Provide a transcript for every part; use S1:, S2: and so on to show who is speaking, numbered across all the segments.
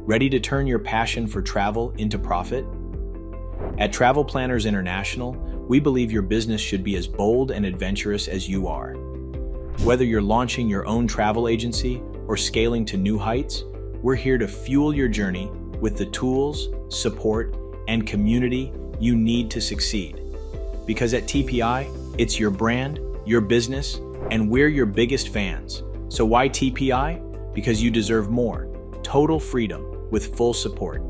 S1: Ready to turn your passion for travel into profit? At Travel Planners International, we believe your business should be as bold and adventurous as you are. Whether you're launching your own travel agency or scaling to new heights, we're here to fuel your journey with the tools, support, and community you need to succeed. Because at TPI, it's your brand, your business, and we're your biggest fans. So why TPI? Because you deserve more. Total freedom with full support.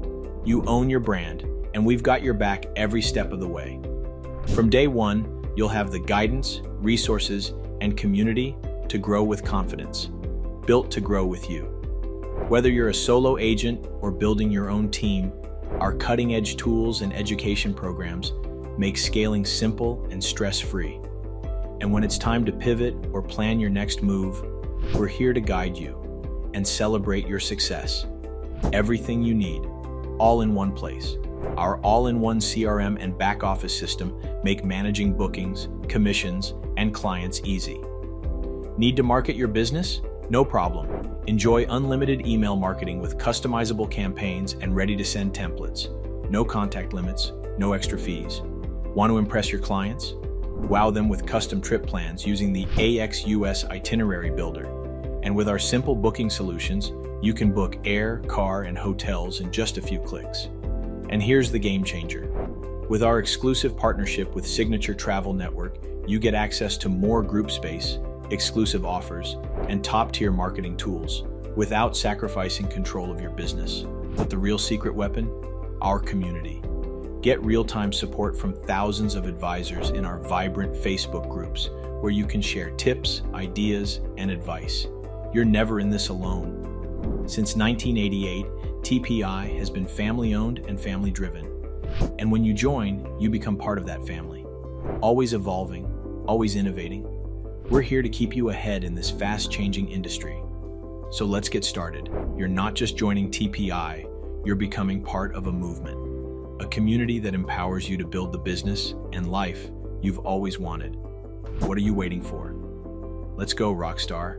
S1: You own your brand, and we've got your back every step of the way. From day one, you'll have the guidance, resources, and community to grow with confidence, built to grow with you. Whether you're a solo agent or building your own team, our cutting-edge tools and education programs make scaling simple and stress-free. And when it's time to pivot or plan your next move, we're here to guide you and celebrate your success. Everything you need, all in one place. Our all-in-one CRM and back-office system make managing bookings, commissions, and clients easy. Need to market your business? No problem. Enjoy unlimited email marketing with customizable campaigns and ready-to-send templates. No contact limits, no extra fees. Want to impress your clients? Wow them with custom trip plans using the AXUS Itinerary Builder. And with our simple booking solutions, you can book air, car, and hotels in just a few clicks. And here's the game changer. With our exclusive partnership with Signature Travel Network, you get access to more group space, exclusive offers, and top-tier marketing tools without sacrificing control of your business. But the real secret weapon? Our community. Get real-time support from thousands of advisors in our vibrant Facebook groups, where you can share tips, ideas, and advice. You're never in this alone. Since 1988, TPI has been family-owned and family-driven. And when you join, you become part of that family. Always evolving, always innovating. We're here to keep you ahead in this fast-changing industry. So let's get started. You're not just joining TPI, you're becoming part of a movement. A community that empowers you to build the business and life you've always wanted. What are you waiting for? Let's go, Rockstar.